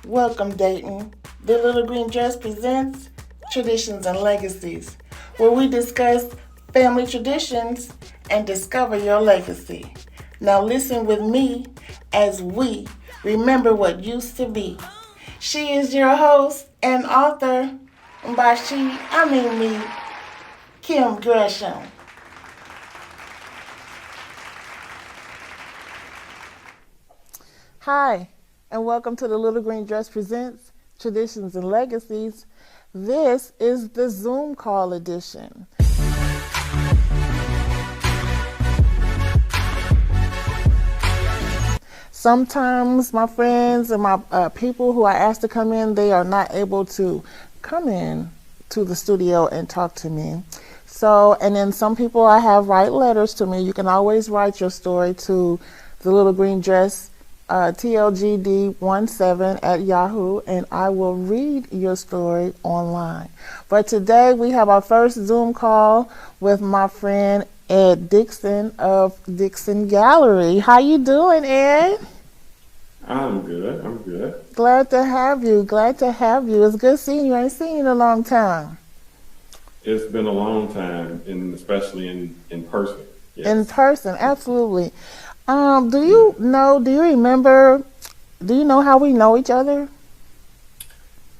Welcome, Dayton. The Little Green Dress presents Traditions and Legacies, where we discuss family traditions and discover your legacy. Now, listen with me as we remember what used to be. She is your host and author, and by she, I mean me, Kim Gresham. Hi, and welcome to the Little Green Dress Presents Traditions and Legacies. This is the Zoom call edition. Sometimes my friends and my people who I ask to come in, they are not able to come in to the studio and talk to me. So, and then some people I have write letters to me. You can always write your story to the Little Green Dress TLGD 17 at Yahoo, and I will read your story online. But today we have our first Zoom call with my friend Ed Dixon of Dixon Gallery. How you doing, Ed? I'm good. Glad to have you. It's good seeing you. I ain't seen you in a long time. It's been a long time, and especially in person. Yes. In person, absolutely. Do you remember, do you know how we know each other?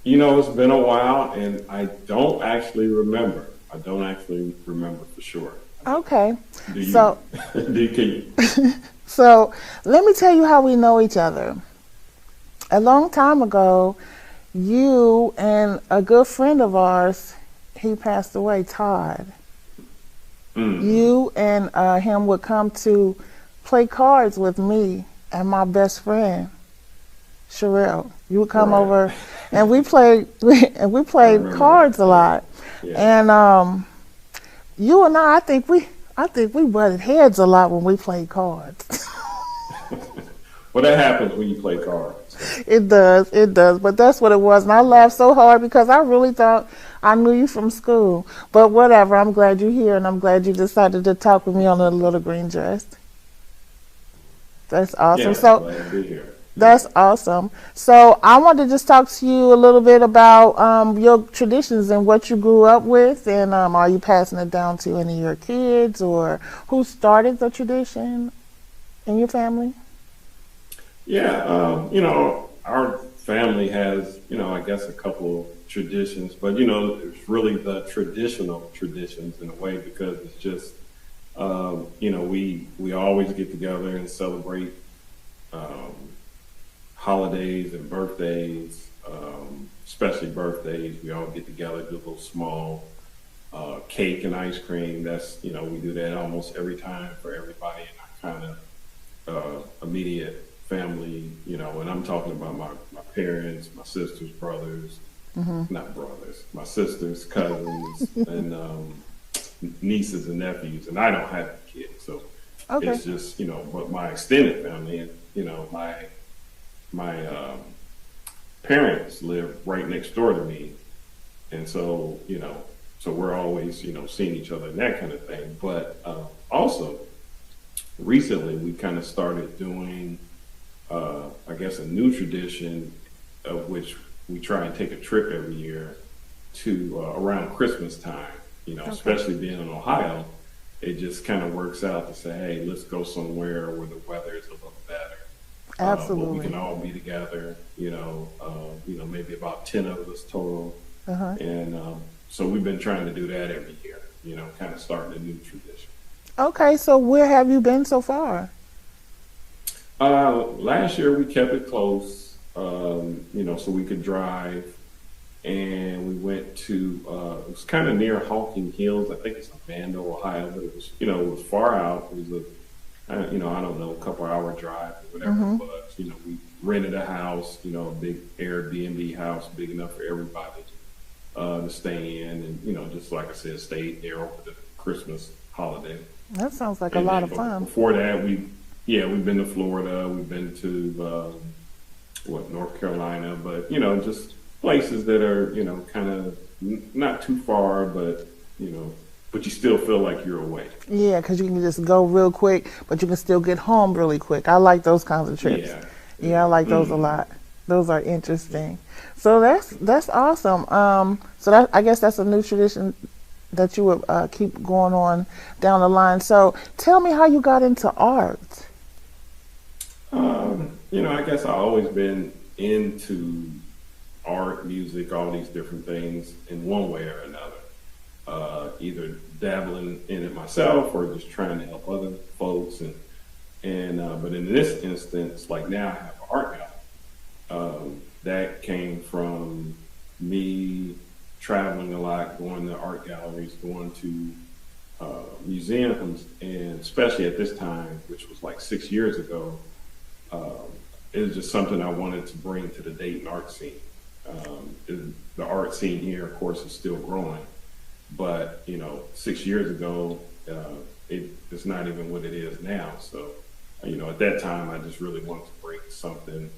You know, it's been a while, and I don't actually remember. For sure. Okay. Do you? So, Can you? So let me tell you how we know each other. A long time ago, you and a good friend of ours, he passed away, Todd. You and him would come to play cards with me and my best friend, Sherelle. You would come over, and we played cards a lot. Yeah. And you and I think we butted heads a lot when we played cards. Well, that happens when you play cards. It does. But that's what it was. And I laughed so hard because I really thought I knew you from school. But whatever, I'm glad you're here, and I'm glad you decided to talk with me on a Little Green Dress. That's awesome. Yeah, So glad to be here. that's awesome. So I want to just talk to you a little bit about your traditions and what you grew up with, and are you passing it down to any of your kids, or who started the tradition in your family? Yeah, our family has, I guess a couple of traditions, but it's really the traditional traditions in a way, because it's just, we always get together and celebrate holidays and birthdays, especially birthdays. We all get together, do a little small cake and ice cream. That's, we do that almost every time for everybody in our kind of immediate family, and I'm talking about my parents, my sisters, brothers, not brothers, my sisters, cousins, and nieces and nephews. And I don't have kids, so Okay. it's just, but my extended family, and, my parents live right next door to me. And so, so we're always, seeing each other and that kind of thing. But also, recently we kind of started doing, I guess, a new tradition of which we try and take a trip every year to around Christmas time, especially being in Ohio. It just kind of works out to say, hey, let's go somewhere where the weather is a little better. Absolutely. Where we can all be together, maybe about 10 of us total. And so we've been trying to do that every year, kind of starting a new tradition. Okay, so where have you been so far? Last year we kept it close, so we could drive, and we went to, it was kind of near Hawking Hills. I think it's in Vando, Ohio, but it was, it was far out. It was I don't know, a couple hour drive or whatever it was. We rented a house, a big Airbnb house, big enough for everybody to stay in, and, just like I said, stayed there over the Christmas holiday. That sounds like a lot of fun. Before that, we've been to Florida, we've been to North Carolina, but just places that are kind of not too far, but but you still feel like you're away. Yeah, because you can just go real quick, but you can still get home really quick. I like those kinds of trips. Yeah, I like those a lot. Those are interesting. So that's awesome. So that I guess that's a new tradition that you would keep going on down the line. So tell me how you got into art. I guess I've always been into art, music, all these different things in one way or another. Either dabbling in it myself or just trying to help other folks. But in this instance, like now I have an art gallery. That came from me traveling a lot, going to art galleries, going to museums, and especially at this time, which was like 6 years ago, it was just something I wanted to bring to the Dayton art scene. The art scene here, of course, is still growing, but 6 years ago, it's not even what it is now. So, at that time, I just really wanted to bring something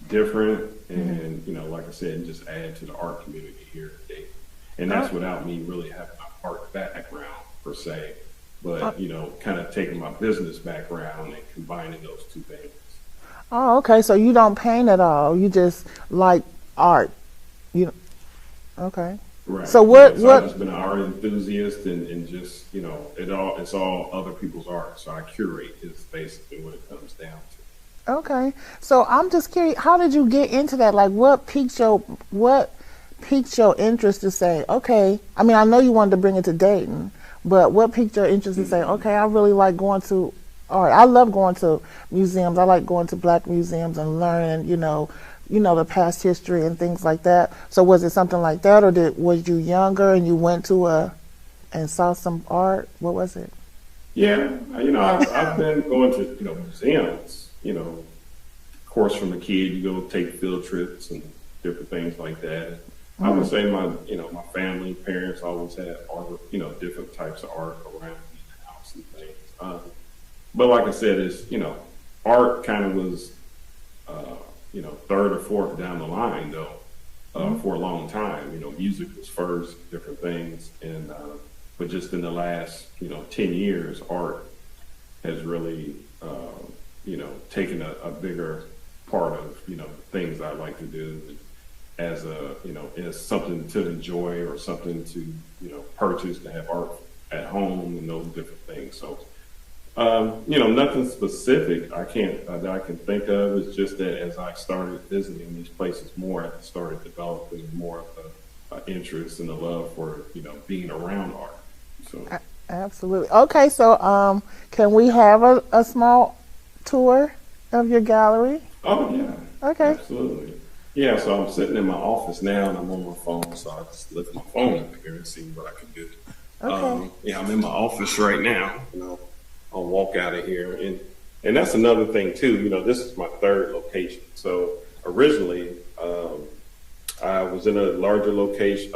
different, and like I said, just add to the art community here in Dayton. And that's without me really having an art background per se, but kind of taking my business background and combining those two things. Oh, okay. So you don't paint at all. You just like art. Okay. Right. So I've just been an art enthusiast, and just it's all other people's art. So I curate is basically what it comes down to. Okay. So I'm just curious, how did you get into that? Like what piqued your interest to say, okay, I mean, I know you wanted to bring it to Dayton, but what piqued your interest to say, okay, I really like going to art. I love going to museums. I like going to Black museums and learning, the past history and things like that. So was it something like that, or was you younger and you went to and saw some art? What was it? Yeah, I've been going to museums. Of course, from a kid, you go take field trips and different things like that. I would say my family, parents always had art, different types of art around the house and things. But like I said, it's art kind of was third or fourth down the line though, for a long time. Music was first, different things, and but just in the last 10 years, art has really taken a bigger part of things I like to do as as something to enjoy or something to purchase, to have art at home and those different things. So nothing specific that I can think of. It's just that as I started visiting these places more, I started developing more of an interest and a love for being around art. So Absolutely. Okay, so can we have a small tour of your gallery? Oh yeah. Okay. Absolutely. Yeah, so I'm sitting in my office now and I'm on my phone, so I just lift my phone up here and see what I can do. Okay. I'm in my office right now. I'll walk out of here, and that's another thing too. This is my third location. So originally, I was in a large location,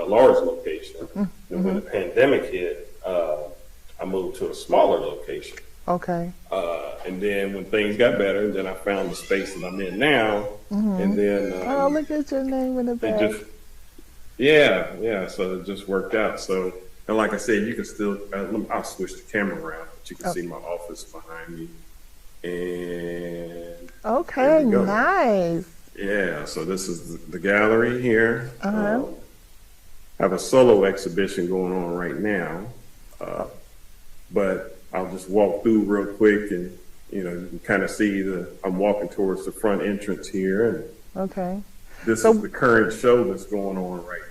and when the pandemic hit, I moved to a smaller location. Okay. And then when things got better, then I found the space that I'm in now, and then oh, look at your name in the back. So it just worked out. So, and like I said, you can still, I'll switch the camera around, but you can see my office behind me. And okay, nice. Yeah, so this is the gallery here. Uh-huh. I have a solo exhibition going on right now, but I'll just walk through real quick, and you can kind of see I'm walking towards the front entrance here, and okay. This is the current show that's going on right now.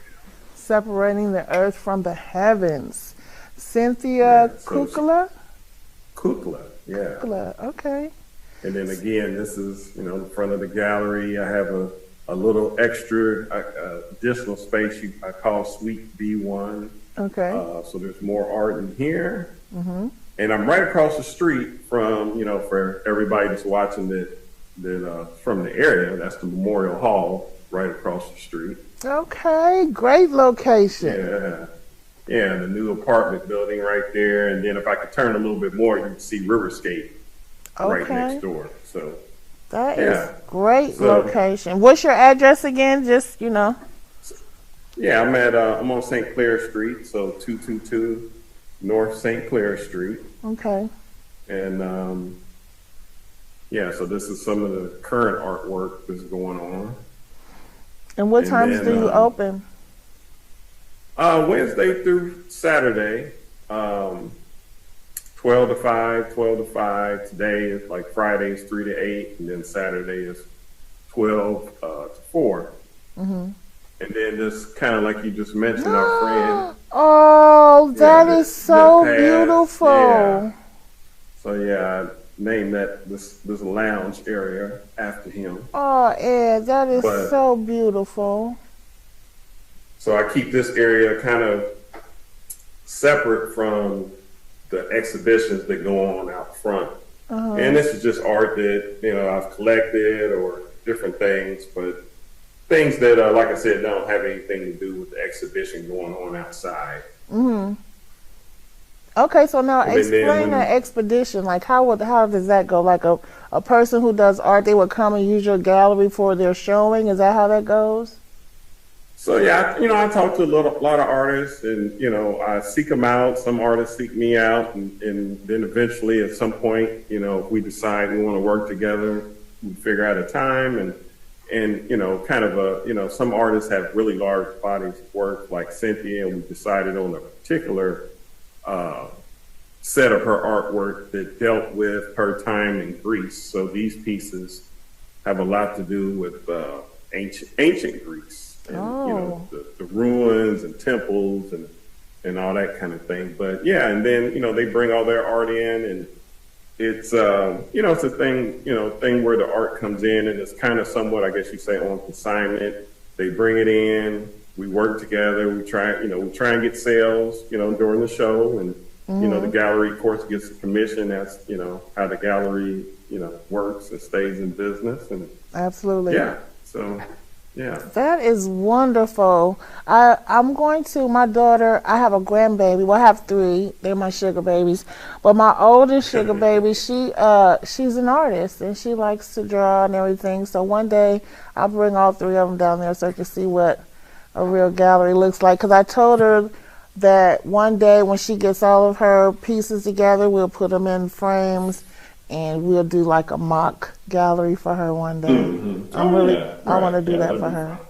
Separating the Earth from the Heavens. Cynthia Kukla? Kukla, yeah. Kukla, okay. And then again, this is, the front of the gallery. I have a little extra additional space I call Suite B1. Okay. So there's more art in here. Mm-hmm. And I'm right across the street from, for everybody that's watching that from the area, that's the Memorial Hall right across the street. Okay, great location. Yeah, the new apartment building right there. And then if I could turn a little bit more, you can see Riverscape right next door. So that is great location. What's your address again? Just, Yeah, I'm on St. Clair Street, so 222 North St. Clair Street. Okay. And so this is some of the current artwork that's going on. And what And times do then you open? Wednesday through Saturday, 12 to 5, 12 to 5. Today is like Fridays 3 to 8, and then Saturday is 12 to 4. Mm-hmm. And then just kind of like you just mentioned, our friend. Oh, Yeah, that is that so passed. Yeah. beautiful. So yeah, I named that this lounge area after him. Oh, Ed, that is But so beautiful. so I keep this area kind of separate from the exhibitions that go on out front. Uh-huh. And this is just art that I've collected or different things, but things that, like I said, don't have anything to do with the exhibition going on outside. Mm-hmm. Okay, so now And then explain that expedition. Like, how does that go? Like a person who does art, they would come and use your gallery for their showing. Is that how that goes? so yeah, I talk to a lot of artists, and I seek them out. Some artists seek me out, and then eventually, at some point, if we decide we want to work together, we figure out a time, and kind of some artists have really large bodies of work, like Cynthia, and we decided on a particular set of her artwork that dealt with her time in Greece. So these pieces have a lot to do with ancient Greece, and Oh. the ruins and temples and all that kind of thing. But yeah, and then they bring all their art in, and it's it's a thing where the art comes in, and it's kind of somewhat, I guess you say, on consignment. They bring it in, we work together, we try and get sales during the show, and the Mm-hmm. gallery, of course, gets a commission. That's how the gallery works and stays in business. And Absolutely. yeah, so yeah. That is wonderful. I'm going to my daughter. I have a grandbaby. Well, I have three. They're my sugar babies. But my oldest sugar baby, she's an artist and she likes to draw and everything. So one day I'll bring all three of them down there so I can see what a real gallery looks like. Because I told her that one day when she gets all of her pieces together, we'll put them in frames and we'll do like a mock gallery for her one day. Mm-hmm. I want to do that that'd for be her. fun.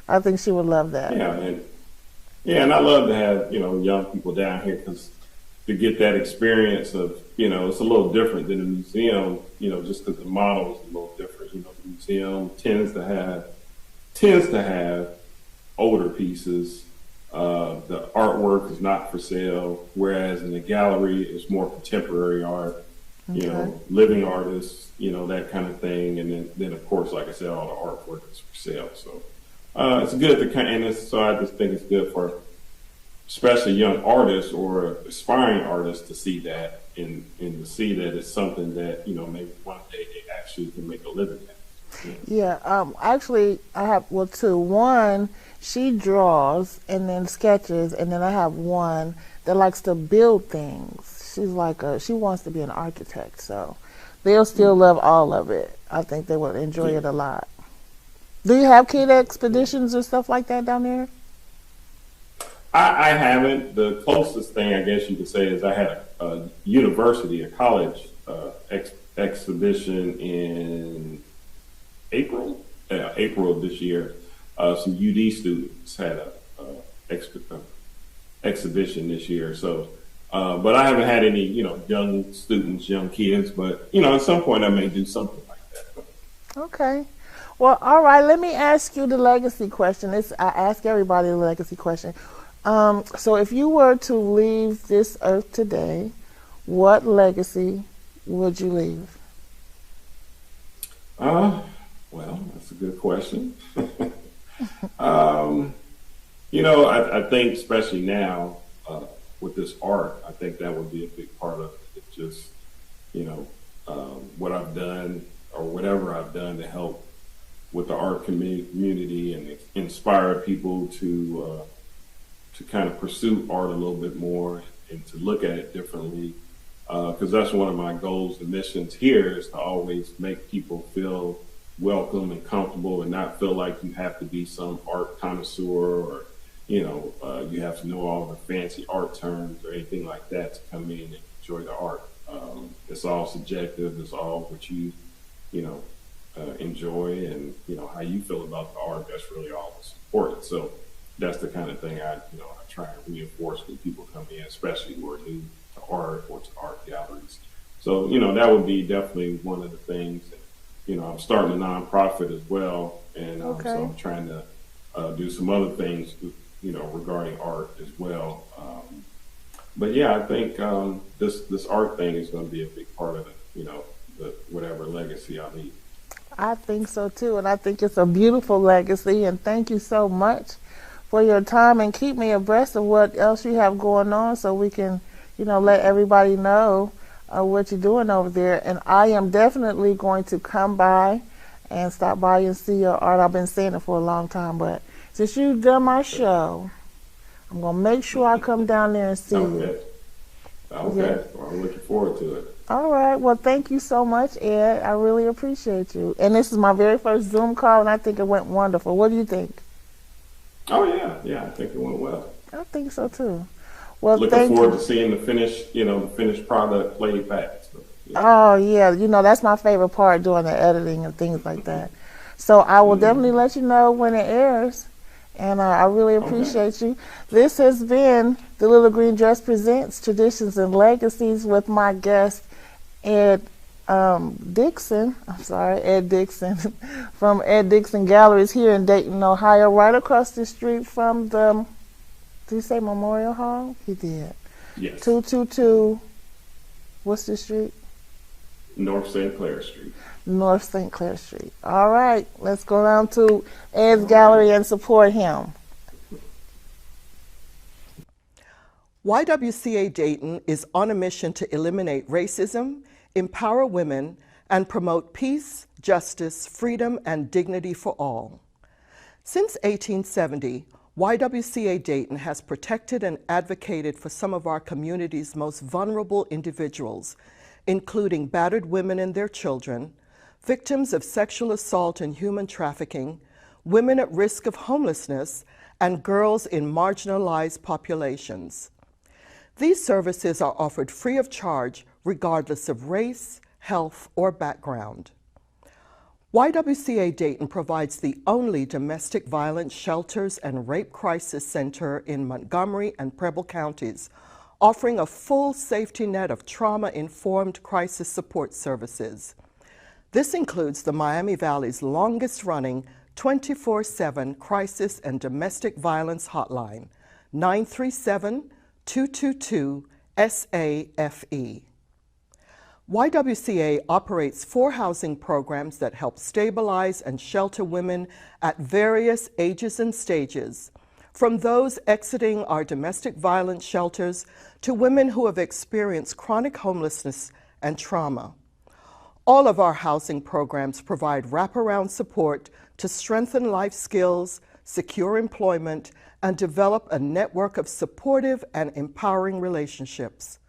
I think she would love that. Yeah, and I love to have young people down here because to get that experience of it's a little different than a museum. Just because the model is a little different. The museum tends to have older pieces. The artwork is not for sale, whereas in the gallery it's more contemporary art, Okay. living artists, that kind of thing. And then of course, like I said, all the artwork is for sale. So it's good to so I just think it's good for especially young artists or aspiring artists to see that and to see that it's something that, maybe one day they actually can make a living at. Yeah. Actually, I have two. One, she draws and then sketches, and then I have one that likes to build things. She wants to be an architect, so they'll still love all of it. I think they would enjoy it a lot. Do you have kid expeditions or stuff like that down there? I haven't. The closest thing I guess you could say is I had a college exhibition in April of this year. Some UD students had a exhibition this year. So, but I haven't had any, young students, young kids. But at some point I may do something like that. Okay. Well, all right. Let me ask you the legacy question. I ask everybody the legacy question. So if you were to leave this earth today, what legacy would you leave? Well, that's a good question. I think especially now with this art, I think that would be a big part of it. It's just, what I've done or whatever I've done to help with the art community and inspire people to kind of pursue art a little bit more and to look at it differently. Because that's one of my goals and missions here is to always make people feel welcome and comfortable and not feel like you have to be some art connoisseur or, you have to know all the fancy art terms or anything like that to come in and enjoy the art. It's all subjective. It's all what you enjoy, and how you feel about the art. That's really all that's important. So that's the kind of thing I try to reinforce when people come in, especially who are new to art or to art galleries. So that would be definitely one of the things. I'm starting a nonprofit as well, and so I'm trying to do some other things, regarding art as well. But yeah, I think this art thing is going to be a big part of it. The whatever legacy I leave. I think so too, and I think it's a beautiful legacy. And thank you so much for your time, and keep me abreast of what else you have going on, so we can, let everybody know what you're doing over there. And I am definitely going to come by and stop by and see your art. I've been saying it for a long time, but since you've done my show, I'm going to make sure I come down there and see you. Okay. Well, I'm looking forward to it. All right. Well, thank you so much, Ed. I really appreciate you. And this is my very first Zoom call, and I think it went wonderful. What do you think? Oh, yeah. Yeah, I think it went well. I think so, too. Well, looking forward to seeing the finished product played back. So, yeah. Oh, yeah. That's my favorite part, doing the editing and things like that. So I will definitely let you know when it airs. And I really appreciate you. This has been the Little Green Dress Presents Traditions and Legacies with my guest, Ed Dixon. Ed Dixon from Ed Dixon Galleries here in Dayton, Ohio, right across the street from the, did he say Memorial Hall? He did. Yes. 222, what's the street? North St. Clair Street. North St. Clair Street. All right, let's go down to Ed's gallery and support him. YWCA Dayton is on a mission to eliminate racism, empower women, and promote peace, justice, freedom, and dignity for all. Since 1870, YWCA Dayton has protected and advocated for some of our community's most vulnerable individuals, including battered women and their children, victims of sexual assault and human trafficking, women at risk of homelessness, and girls in marginalized populations. These services are offered free of charge, regardless of race, health, or background. YWCA Dayton provides the only domestic violence shelters and rape crisis center in Montgomery and Preble counties, offering a full safety net of trauma-informed crisis support services. This includes the Miami Valley's longest-running 24/7 crisis and domestic violence hotline, 937-222-SAFE. YWCA operates 4 housing programs that help stabilize and shelter women at various ages and stages, from those exiting our domestic violence shelters to women who have experienced chronic homelessness and trauma. All of our housing programs provide wraparound support to strengthen life skills, secure employment, and develop a network of supportive and empowering relationships.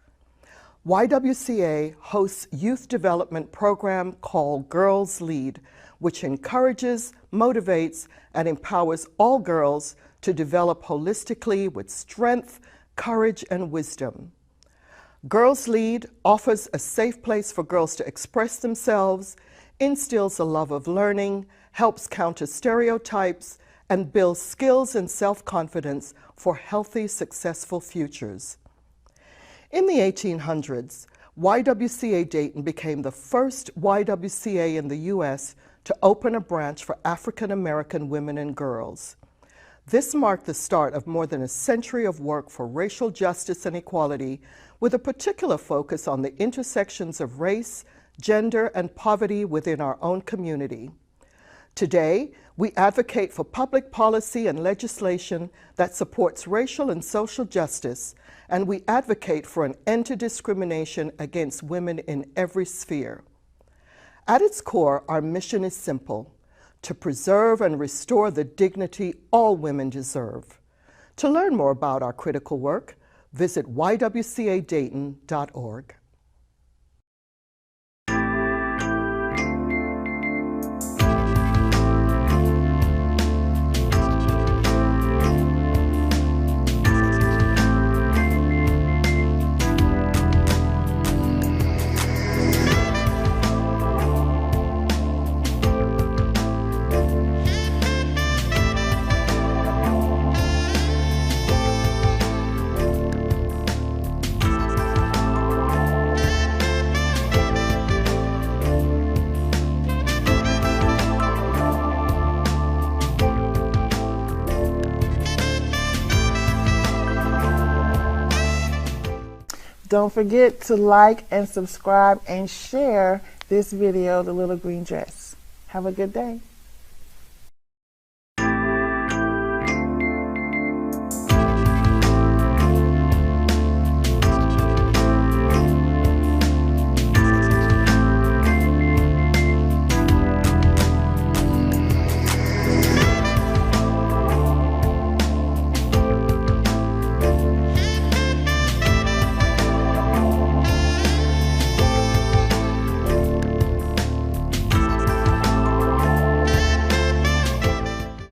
YWCA hosts a youth development program called Girls Lead, which encourages, motivates, and empowers all girls to develop holistically with strength, courage, and wisdom. Girls Lead offers a safe place for girls to express themselves, instills a love of learning, helps counter stereotypes, and builds skills and self-confidence for healthy, successful futures. In the 1800s, YWCA Dayton became the first YWCA in the U.S. to open a branch for African American women and girls. This marked the start of more than a century of work for racial justice and equality, with a particular focus on the intersections of race, gender, and poverty within our own community. Today, we advocate for public policy and legislation that supports racial and social justice, and we advocate for an end to discrimination against women in every sphere. At its core, our mission is simple: to preserve and restore the dignity all women deserve. To learn more about our critical work, visit ywcadayton.org. Don't forget to like and subscribe and share this video, The Little Green Dress. Have a good day.